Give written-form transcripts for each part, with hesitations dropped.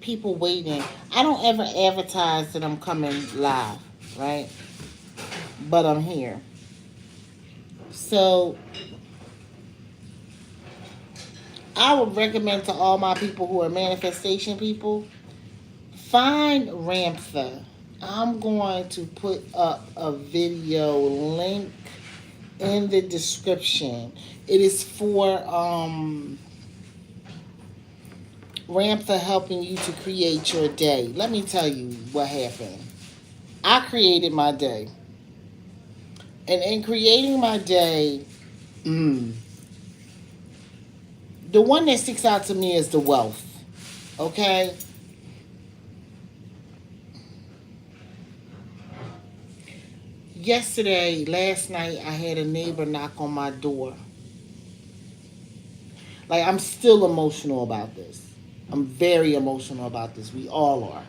people waiting. I don't ever advertise that I'm coming live, right? But I'm here. So I would recommend to all my people who are manifestation people, find Ramtha. I'm going to put up a video link in the description. It is for Ramtha helping you to create your day. Let me tell you what happened. I created my day. And in creating my day, the one that sticks out to me is the wealth. Okay? Last night, I had a neighbor knock on my door. Like, I'm still emotional about this. I'm very emotional about this. We all are.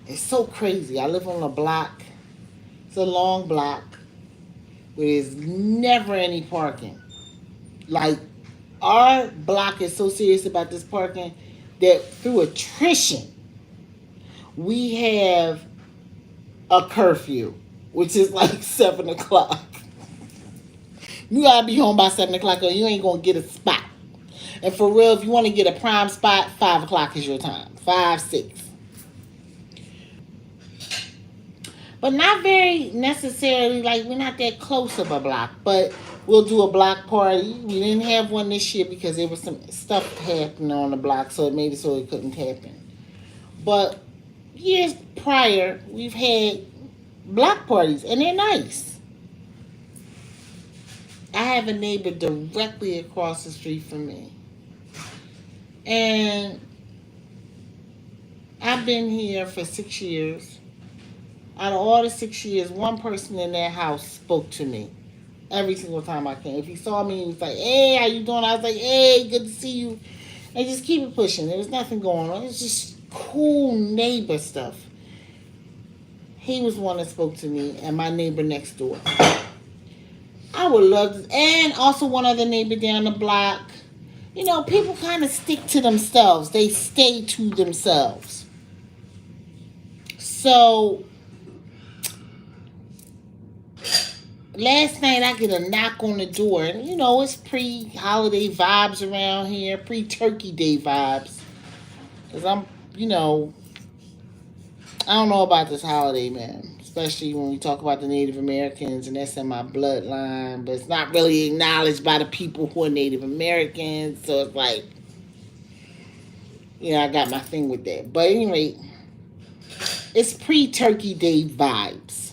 It's so crazy. I live on a block. It's a long block where there's never any parking. Like, our block is so serious about this parking that through attrition, we have a curfew, which is like 7 o'clock. You gotta be home by 7 o'clock or you ain't gonna get a spot. And for real, if you want to get a prime spot, 5 o'clock is your time. 5, 6. But not very necessarily, like, we're not that close of a block. But we'll do a block party. We didn't have one this year because there was some stuff happening on the block, so it made it so it couldn't happen. But years prior, we've had block parties, and they're nice. I have a neighbor directly across the street from me. And I've been here for 6 years. Out of all the 6 years, one person in that house spoke to me every single time I came. If he saw me, he was like, "Hey, how you doing?" I was like, "Hey, good to see you." And just keep it pushing. There was nothing going on. It was just cool neighbor stuff. He was one that spoke to me, and my neighbor next door. I would love to, and also one other neighbor down the block. You know, people kind of stick to themselves. They stay to themselves. So last night I get a knock on the door, and you know it's pre-holiday vibes around here, pre-Turkey Day vibes. Cause I'm, I don't know about this holiday, man. Especially when we talk about the Native Americans, and that's in my bloodline, but it's not really acknowledged by the people who are Native Americans. So it's like, I got my thing with that. But anyway, it's pre-Turkey Day vibes.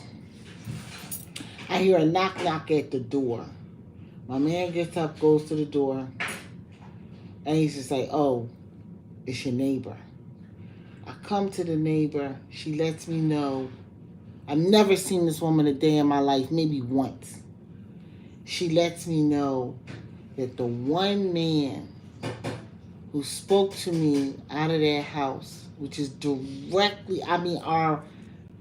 I hear a knock knock at the door. My man gets up, goes to the door, and he's just like, "Oh, it's your neighbor." I come to the neighbor. She lets me know. I've never seen this woman a day in my life, maybe once. She lets me know that the one man who spoke to me out of their house, which is directly, our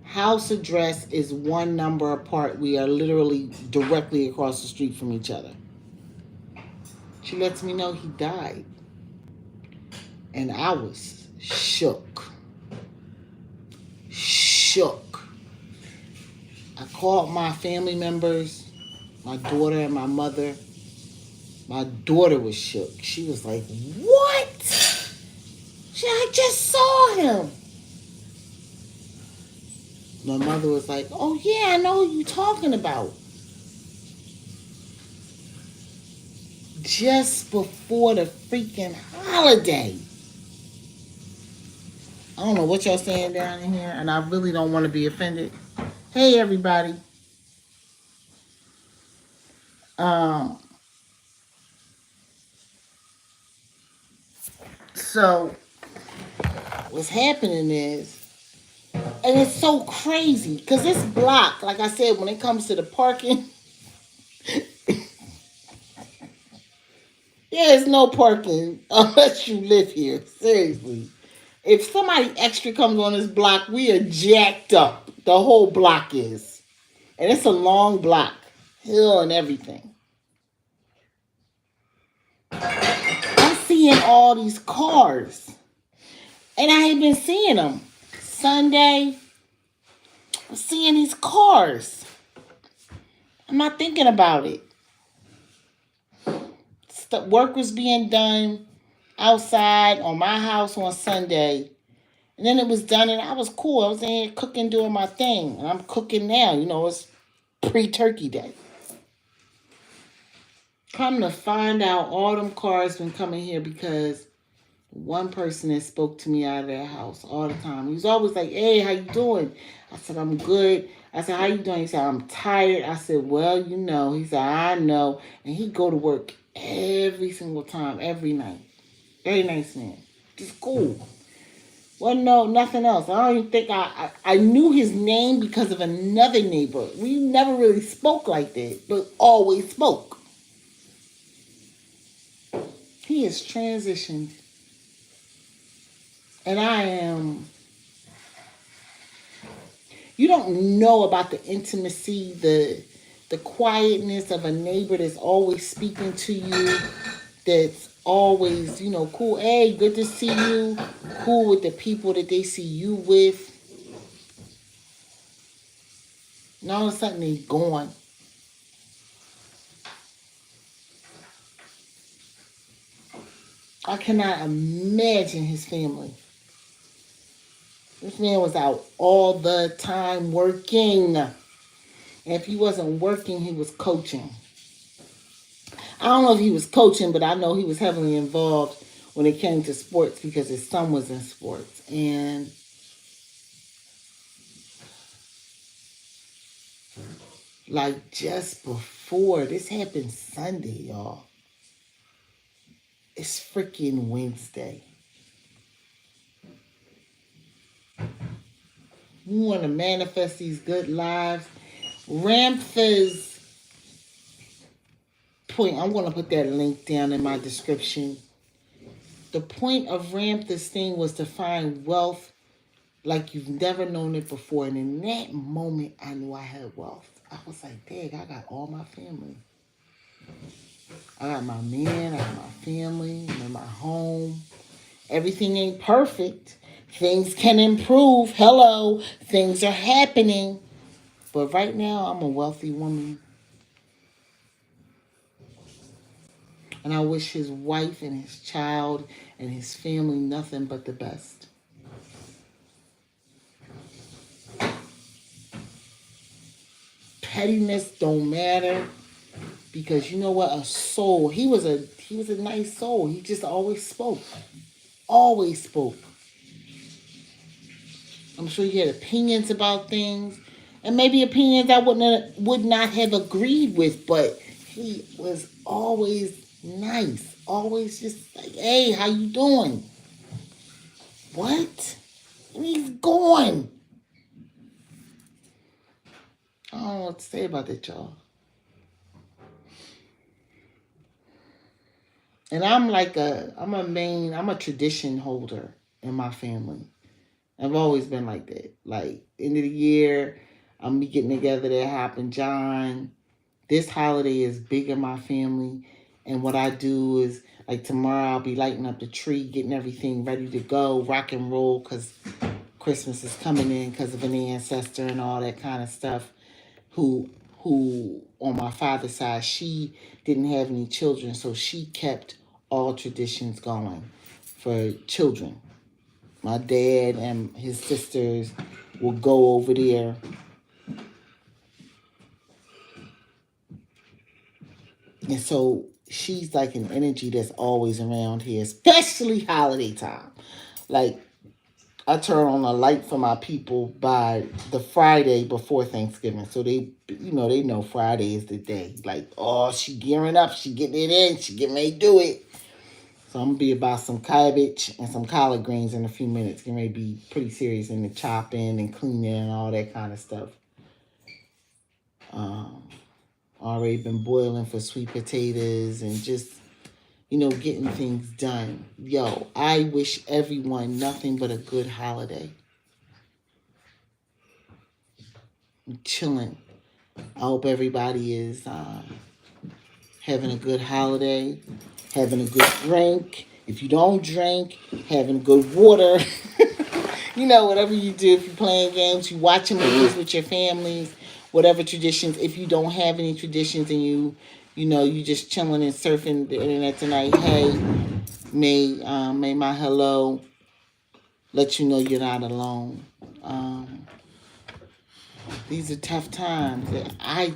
house address is one number apart. We are literally directly across the street from each other. She lets me know he died. And I was shook. I called my family members, my daughter and my mother. My daughter was shook. She was like, "What?" I just saw him. My mother was like, "Oh yeah, I know who you're talking about." Just before the freaking holiday. I don't know what y'all saying down in here, and I really don't want to be offended. Hey, everybody. So, what's happening is, and it's so crazy, because this block, like I said, when it comes to the parking, there's no parking unless you live here. Seriously. If somebody extra comes on this block, we are jacked up. The whole block is. And it's a long block. Hill and everything. I'm seeing all these cars. And I ain't been seeing them. Sunday, I'm seeing these cars. I'm not thinking about it. Work was being done outside on my house on Sunday. And then it was done and I was cool. I was in here cooking, doing my thing. And I'm cooking now. You know, it's pre-turkey day. Come to find out, all them cars been coming here because one person that spoke to me out of their house all the time. He was always like, "Hey, how you doing?" I said, "I'm good." I said, "How you doing?" He said, "I'm tired." I said, "Well, you know." He said, "I know." And he go to work every single time, every night. Very nice man. Just cool. Well, no, nothing else. I don't even think I knew his name because of another neighbor. We never really spoke like that, but always spoke. He has transitioned. And I am, you don't know about the intimacy, the quietness of a neighbor that's always speaking to you, that's always, you know, cool. Hey, good to see you. Cool with the people that they see you with. And all of a sudden they're gone. I cannot imagine his family. This man was out all the time working. And if he wasn't working, he was coaching. I don't know if he was coaching, but I know he was heavily involved when it came to sports because his son was in sports. And like just before, this happened Sunday, y'all. It's freaking Wednesday. We want to manifest these good lives. Ramtha's point, I'm going to put that link down in my description. The point of Ramtha's thing was to find wealth like you've never known it before. And in that moment, I knew I had wealth. I was like, dang, I got all my family. I got my man, I got my family, I'm in my home. Everything ain't perfect. Things can improve. Hello, things are happening. But right now, I'm a wealthy woman. And I wish his wife and his child and his family nothing but the best. Pettiness don't matter because you know what? A soul. He was a nice soul. He just always spoke. Always spoke. I'm sure he had opinions about things, and maybe opinions I would not have agreed with, but he was always nice. Always just like, "Hey, how you doing?" What? And he's gone. I don't know what to say about that, y'all. And I'm a tradition holder in my family. I've always been like that. Like, end of the year, I'm be getting together to happen. John, this holiday is big in my family. And what I do is, like, tomorrow I'll be lighting up the tree, getting everything ready to go, rock and roll, because Christmas is coming in because of an ancestor and all that kind of stuff. Who on my father's side, she didn't have any children, so she kept all traditions going for children. My dad and his sisters will go over there. And so she's like an energy that's always around here, especially holiday time. Like, I turn on a light for my people by the Friday before Thanksgiving. So they know Friday is the day. Like, oh, she gearing up, she getting it in, she getting ready to do it. So I'm gonna be about some cabbage and some collard greens in a few minutes. Getting ready to be pretty serious in the chopping and cleaning and all that kind of stuff. Um, Already been boiling for sweet potatoes and just, getting things done. Yo, I wish everyone nothing but a good holiday. I'm chilling. I hope everybody is having a good holiday, having a good drink, If you don't drink, having good water, whatever you do, if you're playing games, you watching movies with your families, whatever traditions. If you don't have any traditions and you just chilling and surfing the internet tonight, hey, may my hello let you know you're not alone. Um, these are tough times. I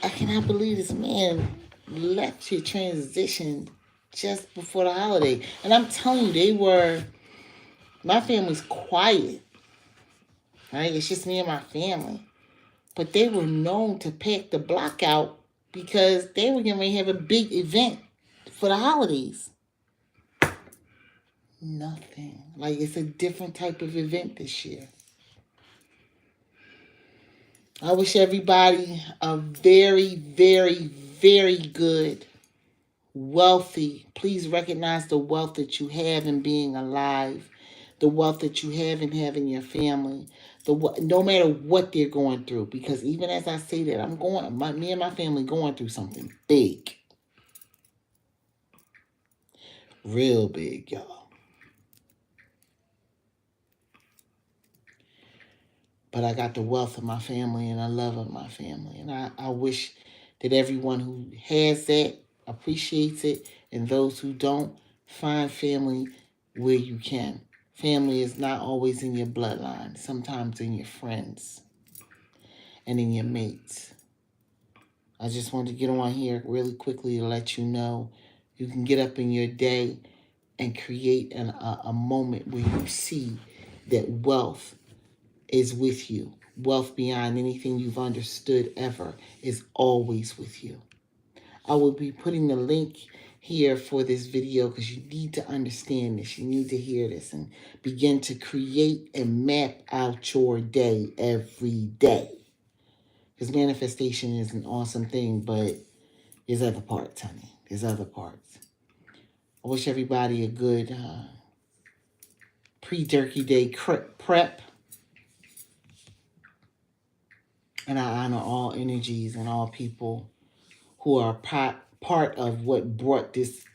cannot believe this man left here transitioned just before the holiday. And I'm telling you, my family's quiet, right? It's just me and my family. But they were known to pack the block out because they were going to have a big event for the holidays. Nothing. Like, it's a different type of event this year. I wish everybody a very, very, very good, wealthy. Please recognize the wealth that you have in being alive, the wealth that you have in having your family. No matter what they're going through, because even as I say that, me and my family going through something big, real big, y'all. But I got the wealth of my family and the love of my family. And I wish that everyone who has that appreciates it, and those who don't, find family where you can. Family is not always in your bloodline, sometimes in your friends and in your mates. I just wanted to get on here really quickly to let you know you can get up in your day and create a moment where you see that wealth is with you. Wealth beyond anything you've understood ever is always with you. I will be putting the link here for this video because you need to understand this. You need to hear this and begin to create and map out your day every day. Because manifestation is an awesome thing, but there's other parts, honey. There's other parts. I wish everybody a good pre-turkey day prep. And I honor all energies and all people who are part of what brought this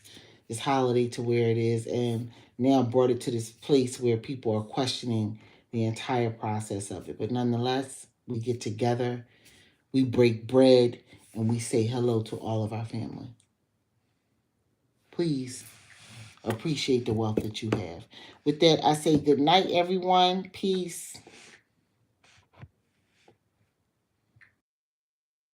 holiday to where it is, and now brought it to this place where people are questioning the entire process of it. But nonetheless, we get together, we break bread, and we say hello to all of our family. Please appreciate the wealth that you have. With that, I say good night, everyone. Peace.